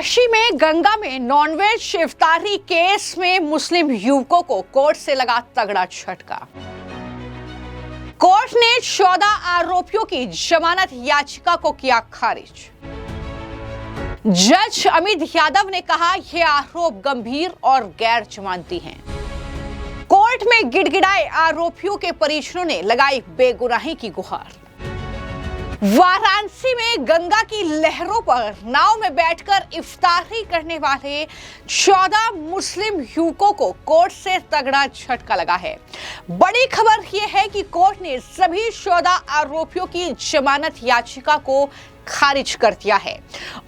काशी में गंगा में nonveg इफ्तारी case में मुस्लिम युवकों को कोर्ट से लगा तगड़ा झटका। कोर्ट ने 14 आरोपियों की जमानत याचिका को किया खारिज। जज अमित यादव ने कहा यह आरोप गंभीर और गैर जमानती हैं। कोर्ट में गिड़गिड़ाए आरोपियों के परिजनों ने लगाई बेगुनाही की गुहार। वाराणसी में गंगा की लहरों पर नाव में बैठकर इफ्तारी करने वाले 14 मुस्लिम युवकों को कोर्ट से तगड़ा झटका लगा है। बड़ी खबर यह है कि कोर्ट ने सभी 14 आरोपियों की जमानत याचिका को खारिज कर दिया है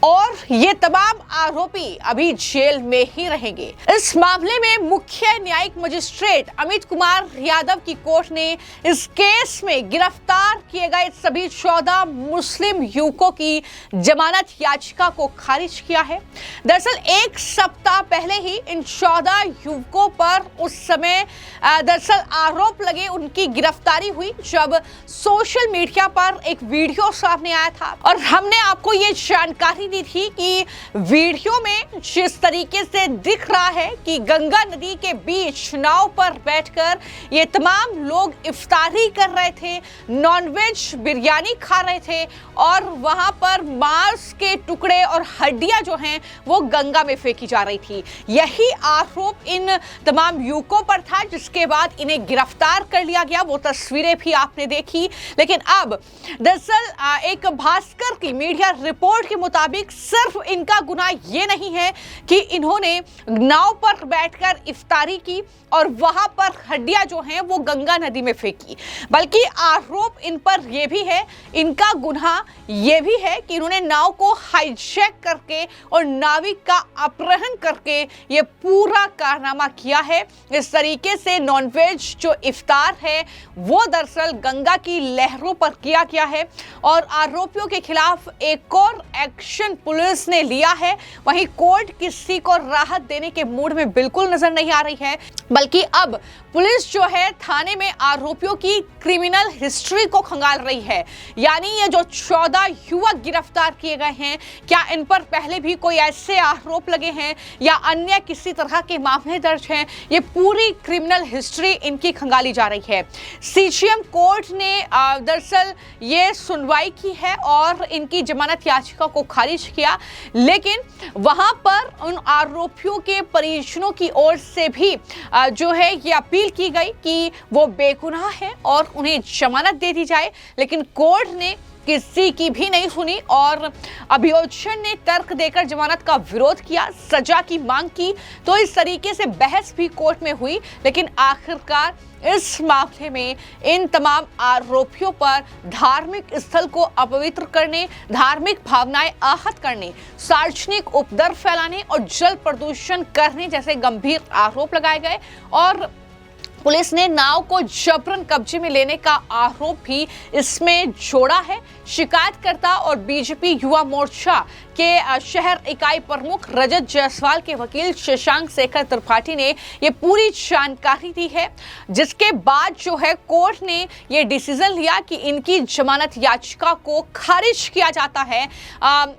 और ये तमाम आरोपी अभी जेल में ही रहेंगे। इस मामले में मुख्य न्यायिक मजिस्ट्रेट अमित कुमार यादव की कोर्ट ने इस केस में गिरफ्तार किए गए सभी 14 मुस्लिम युवकों की जमानत याचिका को खारिज किया है। दरअसल एक सप्ताह पहले ही इन 14 युवकों पर उस समय दरअसल आरोप लगे, उनकी गिरफ्तारी हुई जब सोशल मीडिया पर एक वीडियो सामने आया था और हमने आपको ये जानकारी दी थी कि वीडियो में जिस तरीके से दिख रहा है कि गंगा नदी के बीच नाव पर बैठकर ये तमाम लोग इफ्तारी कर रहे थे, नॉनवेज बिरयानी खा रहे थे और वहां पर मांस के टुकड़े और हड्डियां जो हैं वो गंगा में फेंकी जा रही थी। यही आरोप इन तमाम युवकों पर था, जिसके बाद इन्हें गिरफ्तार कर लिया गया। वो तस्वीरें भी आपने देखी। लेकिन अब दरअसल एक भास्कर की मीडिया रिपोर्ट के मुताबिक सिर्फ इनका गुनाह ये नहीं है कि इन्होंने नाव पर बैठकर इफ्तारी की और वहां पर हड्डियां जो हैं वो गंगा नदी में फेंकी, बल्कि आरोप इन पर यह भी है, इनका गुनाह यह भी है कि इन्होंने नाव को हाईजैक करके और नाविक का अपहरण करके ये पूरा कारनामा किया है। इस तरीके से नॉनवेज जो इफ्तार है वो दरअसल गंगा की लहरों पर किया गया है और आरोपियों के खिलाफ एक और एक्शन पुलिस ने लिया है। वहीं कोर्ट किसी को राहत देने के मूड में बिल्कुल नजर नहीं आ रही है, बल्कि अब पुलिस जो है थाने में आरोपियों की क्रिमिनल हिस्ट्री को खंगाल रही है। यानी ये जो 14 युवक गिरफ्तार किए गए हैं, क्या इन पर पहले भी कोई ऐसे आरोप लगे हैं या अन्य किसी तरह के मामले दर्ज हैं, ये पूरी क्रिमिनल हिस्ट्री इनकी खंगाली जा रही है। सीजेएम कोर्ट ने दरअसल ये सुनवाई की है और इनकी जमानत याचिका को खारिज किया, लेकिन वहां पर उन आरोपियों के परिजनों की ओर से भी जो है ये अपील की गई कि वो बेगुनाह है और उन्हें जमानत दे दी जाए, लेकिन कोर्ट ने किसी की भी नहीं सुनी और अभियोजन ने तर्क देकर जमानत का विरोध किया, सजा की मांग की। तो इस तरीके से बहस भी कोर्ट में हुई, लेकिन आखिरकार इस मामले में इन तमाम आरोपियों पर धार्मिक स्थल को अपवित्र करने, धार्मिक भावनाएं आहत करने, सार्वजनिक उपद्रव फैलाने और जल प्रदूषण करने जैसे गंभीर आरोप लगाए गए और पुलिस ने नाव को जबरन कब्जे में लेने का आरोप भी इसमें जोड़ा है। शिकायतकर्ता और बीजेपी युवा मोर्चा के शहर इकाई प्रमुख रजत जायसवाल के वकील शशांक शेखर त्रिपाठी ने ये पूरी जानकारी दी है, जिसके बाद जो है कोर्ट ने ये डिसीजन लिया कि इनकी जमानत याचिका को खारिज किया जाता है।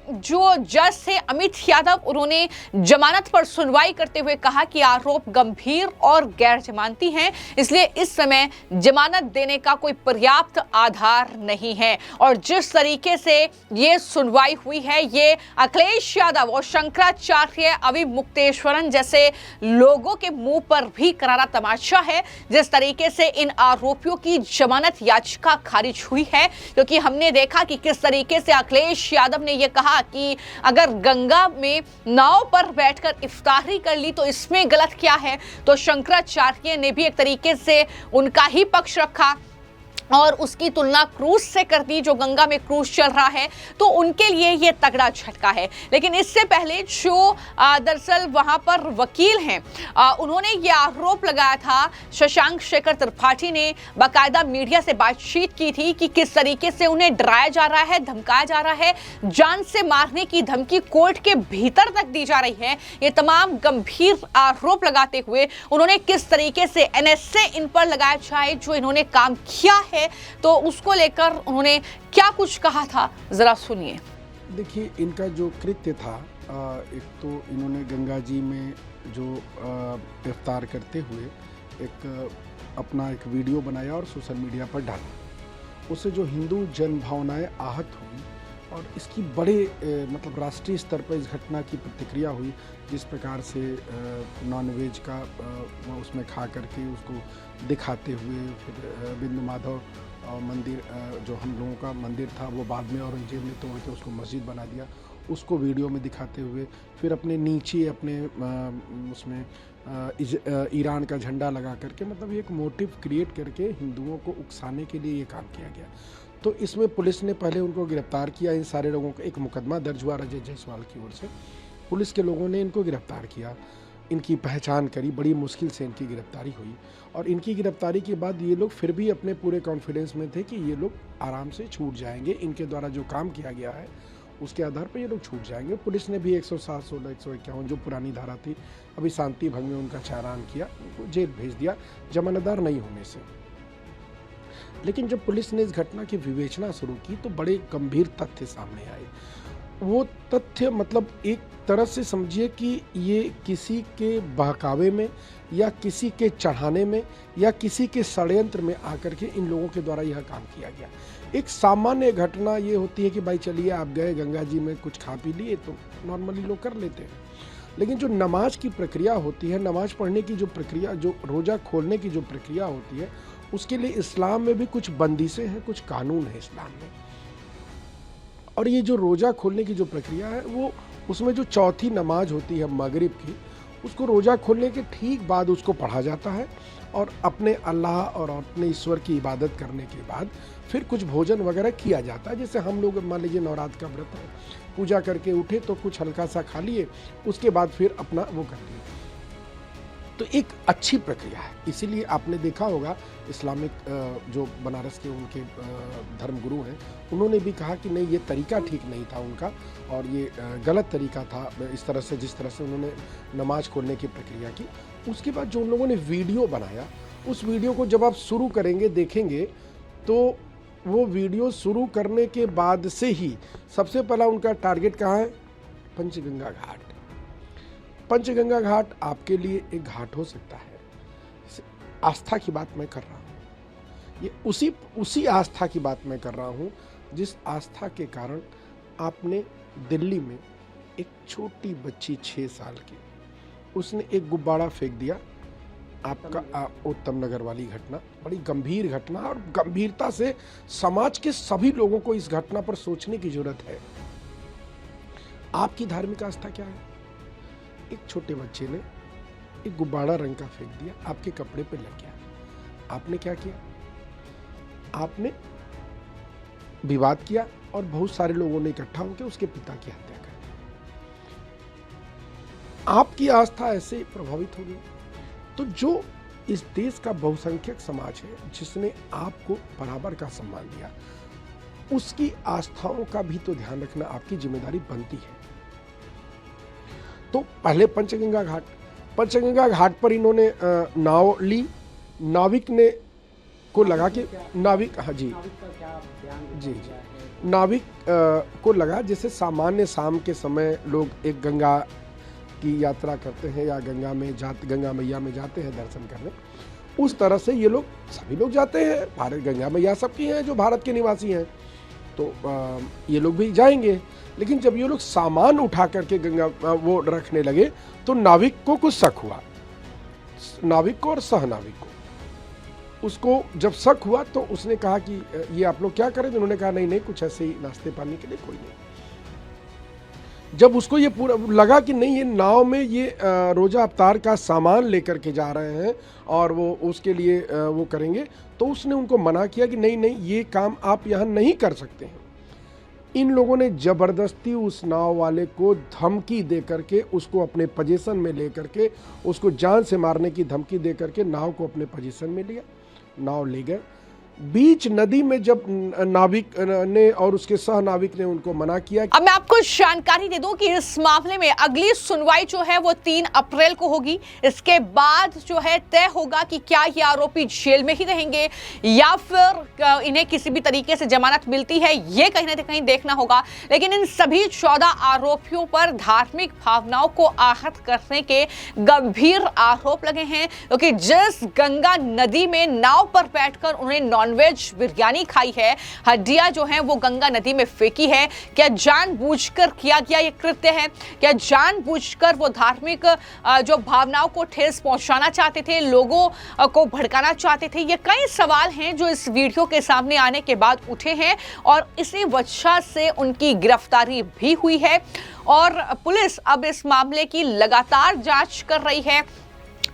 जो जज थे अमित यादव, उन्होंने जमानत पर सुनवाई करते हुए कहा कि आरोप गंभीर और गैर जमानती हैं, इसलिए इस समय जमानत देने का कोई पर्याप्त आधार नहीं है। और जिस तरीके से ये सुनवाई हुई है, ये अखिलेश यादव और शंकराचार्य अविमुक्तेश्वरन जैसे लोगों के मुंह पर भी करारा तमाचा है। जिस तरीके से इन आरोपियों की जमानत याचिका खारिज हुई है, क्योंकि हमने देखा कि किस तरीके से अखिलेश यादव ने यह कहा कि अगर गंगा में नाव पर बैठकर इफ्तारी कर ली तो इसमें गलत क्या है, तो शंकराचार्य ने भी एक तरीके से उनका ही पक्ष रखा और उसकी तुलना क्रूज से कर दी, जो गंगा में क्रूज चल रहा है, तो उनके लिए ये तगड़ा झटका है। लेकिन इससे पहले जो दरअसल वहां पर वकील हैं, उन्होंने ये आरोप लगाया था, शशांक शेखर त्रिपाठी ने बाकायदा मीडिया से बातचीत की थी कि किस तरीके से उन्हें डराया जा रहा है, धमकाया जा रहा है, जान से मारने की धमकी कोर्ट के भीतर तक दी जा रही है। ये तमाम गंभीर आरोप लगाते हुए उन्होंने किस तरीके से एनएसए इन पर लगाया जाए जो इन्होंने काम किया है, तो उसको लेकर उन्होंने क्या कुछ कहा था, जरा सुनिए। देखिए, इनका जो कृत्य था एक तो इन्होंने गंगा जी में जो इफ्तार करते हुए एक अपना एक वीडियो बनाया और सोशल मीडिया पर डाला। उससे जो हिंदू जन भावनाएं आहत हुई और इसकी बड़े मतलब राष्ट्रीय स्तर पर इस घटना की प्रतिक्रिया हुई। जिस प्रकार से नॉनवेज का उसमें खा करके उसको दिखाते हुए, फिर बिंदु माधव मंदिर जो हम लोगों का मंदिर था वो बाद में औरंगजेब ने तोड़ के उसको मस्जिद बना दिया, उसको वीडियो में दिखाते हुए, फिर अपने नीचे अपने उसमें ईरान का झंडा लगा करके, मतलब एक मोटिव क्रिएट करके हिंदुओं को उकसाने के लिए ये काम किया गया। तो इसमें पुलिस ने पहले उनको गिरफ्तार किया। इन सारे लोगों का एक मुकदमा दर्ज हुआ रजत जायसवाल की ओर से। पुलिस के लोगों ने इनको गिरफ्तार किया, इनकी पहचान करी, बड़ी मुश्किल से इनकी गिरफ्तारी हुई। और इनकी गिरफ्तारी के बाद ये लोग फिर भी अपने पूरे कॉन्फिडेंस में थे कि ये लोग आराम से छूट जाएंगे, इनके द्वारा जो काम किया गया है उसके आधार पर ये लोग छूट जाएंगे। पुलिस ने भी 107, 16, 151 जो पुरानी धारा थी, अभी शांति भंग में उनका चालान किया, उनको जेल भेज दिया जमानतदार नहीं होने से। लेकिन जब पुलिस ने इस घटना की विवेचना शुरू की तो बड़े गंभीर तथ्य सामने आए। वो तथ्य मतलब एक तरह से समझिए कि ये किसी के बहकावे में या किसी के चढ़ाने में या किसी के षड्यंत्र में आकर के इन लोगों के द्वारा यह काम किया गया। एक सामान्य घटना ये होती है कि भाई चलिए आप गए गंगा जी में कुछ खा पी लिए, तो नॉर्मली लोग कर लेते हैं। लेकिन जो नमाज की प्रक्रिया होती है, नमाज पढ़ने की जो प्रक्रिया, जो रोज़ा खोलने की जो प्रक्रिया होती है, उसके लिए इस्लाम में भी कुछ बंदिशें हैं, कुछ कानून है इस्लाम में। और ये जो रोज़ा खोलने की जो प्रक्रिया है, वो उसमें जो चौथी नमाज होती है मगरिब की, उसको रोज़ा खोलने के ठीक बाद उसको पढ़ा जाता है और अपने अल्लाह और अपने ईश्वर की इबादत करने के बाद फिर कुछ भोजन वगैरह किया जाता है। जैसे हम लोग मान लीजिए नवरात्र का व्रत है, पूजा करके उठे तो कुछ हल्का सा खा लिए, उसके बाद फिर अपना वो कर लिए। तो एक अच्छी प्रक्रिया है। इसीलिए आपने देखा होगा इस्लामिक जो बनारस के उनके धर्मगुरु हैं, उन्होंने भी कहा कि नहीं, ये तरीका ठीक नहीं था उनका और ये गलत तरीका था इस तरह से, जिस तरह से उन्होंने नमाज खोलने की प्रक्रिया की। उसके बाद जो उन लोगों ने वीडियो बनाया, उस वीडियो को जब आप शुरू करेंगे देखेंगे तो वो वीडियो शुरू करने के बाद से ही सबसे पहला उनका टारगेट कहाँ है? पंचगंगा घाट। पंचगंगा घाट आपके लिए एक घाट हो सकता है, आस्था की बात मैं कर रहा हूँ, ये उसी आस्था की बात मैं कर रहा हूँ जिस आस्था के कारण आपने दिल्ली में एक छोटी बच्ची 6 साल की, उसने एक गुब्बारा फेंक दिया आपका उत्तम नगर वाली घटना, बड़ी गंभीर घटना, और गंभीरता से समाज के सभी लोगों को इस घटना पर सोचने की जरूरत है। आपकी धार्मिक आस्था क्या है? एक छोटे बच्चे ने एक गुब्बारा रंग का फेंक दिया, आपके कपड़े पे लग गया, आपने क्या किया? आपने विवाद किया और बहुत सारे लोगों ने इकट्ठा होकर उसके पिता की हत्या कर दी। आपकी आस्था ऐसे प्रभावित हो गई। तो जो इस देश का बहुसंख्यक समाज है, जिसने आपको बराबर का सम्मान दिया, उसकी आस्थाओं का भी तो ध्यान रखना आपकी जिम्मेदारी बनती है। तो पहले पंचगंगा घाट पर इन्होंने नाव ली, नाविक ने को लगा कि नाविक, हाँ जी जी, नाविक को लगा जैसे सामान्य शाम के समय लोग एक गंगा की यात्रा करते हैं या गंगा मैया में जाते हैं दर्शन करने, उस तरह से ये लोग सभी लोग जाते हैं। भारत गंगा मैया सबकी हैं जो भारत के निवासी हैं, तो ये लोग भी जाएंगे। लेकिन जब ये लोग सामान उठा करके गंगा वो रखने लगे तो नाविक को कुछ शक हुआ, नाविक को और सहनाविक को। उसको जब शक हुआ तो उसने कहा कि ये आप लोग क्या करें? उन्होंने कहा नहीं कुछ ऐसे ही नाश्ते पानी के लिए, कोई नहीं। जब उसको ये पूरा लगा कि नहीं, ये नाव में ये रोजा अवतार का सामान लेकर के जा रहे हैं और वो उसके लिए वो करेंगे, तो उसने उनको मना किया कि नहीं ये काम आप यहाँ नहीं कर सकते हैं। इन लोगों ने जबरदस्ती उस नाव वाले को धमकी दे करके उसको अपने पोजीशन में ले करके, उसको जान से मारने की धमकी दे करके नाव को अपने पोजीशन में लिया, नाव ले गए। बीच नदी में जब नाविक ने और उसके सह नाविक ने उनको मना किया। अब मैं आपको जानकारी दे दूं कि इस मामले में अगली सुनवाई जो है वो 3 अप्रैल को होगी। इसके बाद जो है तय होगा कि क्या ये आरोपी जेल में ही रहेंगे या फिर इन्हें किसी भी तरीके से जमानत मिलती है, ये कहीं ना कहीं देखना होगा। लेकिन इन सभी 14 आरोपियों पर धार्मिक भावनाओं को आहत करने के गंभीर आरोप लगे हैं, क्योंकि जिस गंगा नदी में नाव पर बैठकर उन्हें नॉनवेज बिरयानी खाई है, हड्डियां जो हैं वो गंगा नदी में फेंकी है, क्या जानबूझकर किया गया ये कृत्य है? क्या जानबूझकर वो धार्मिक जो भावनाओं को ठेस पहुंचाना चाहते थे, लोगों को भड़काना चाहते थे? ये कई सवाल हैं जो इस वीडियो के सामने आने के बाद उठे हैं और इसी वजह से उनकी गिरफ्तारी भी हुई है और पुलिस अब इस मामले की लगातार जांच कर रही है।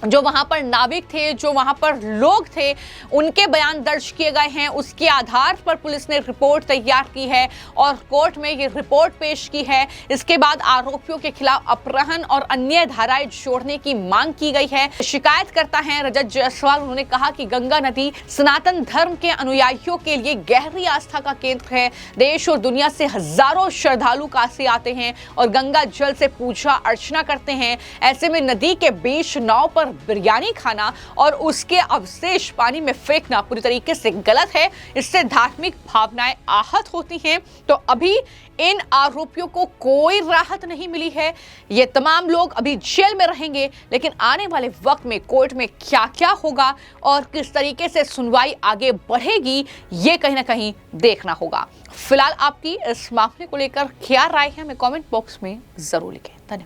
जो वहां पर नाविक थे, जो वहां पर लोग थे, उनके बयान दर्ज किए गए हैं। उसके आधार पर पुलिस ने रिपोर्ट तैयार की है और कोर्ट में ये रिपोर्ट पेश की है। इसके बाद आरोपियों के खिलाफ अपहरण और अन्य धाराएं जोड़ने की मांग की गई है। शिकायत करता है रजत जायसवाल। उन्होंने कहा कि गंगा नदी सनातन धर्म के अनुयायियों के लिए गहरी आस्था का केंद्र है। देश और दुनिया से हजारों श्रद्धालु काशी आते हैं और गंगा जल से पूजा अर्चना करते हैं। ऐसे में नदी के बीच नाव पर बिरयानी खाना और उसके अवशेष पानी में फेंकना पूरी तरीके से गलत है। इससे धार्मिक भावनाएं आहत होती हैं। तो अभी इन आरोपियों को कोई राहत नहीं मिली है। ये तमाम लोग अभी जेल में रहेंगे, लेकिन आने वाले वक्त में कोर्ट में क्या क्या होगा और किस तरीके से सुनवाई आगे बढ़ेगी, ये कहीं ना कहीं देखना होगा। फिलहाल आपकी इस मामले को लेकर क्या राय है, हमें कमेंट बॉक्स में जरूर लिखें। धन्यवाद।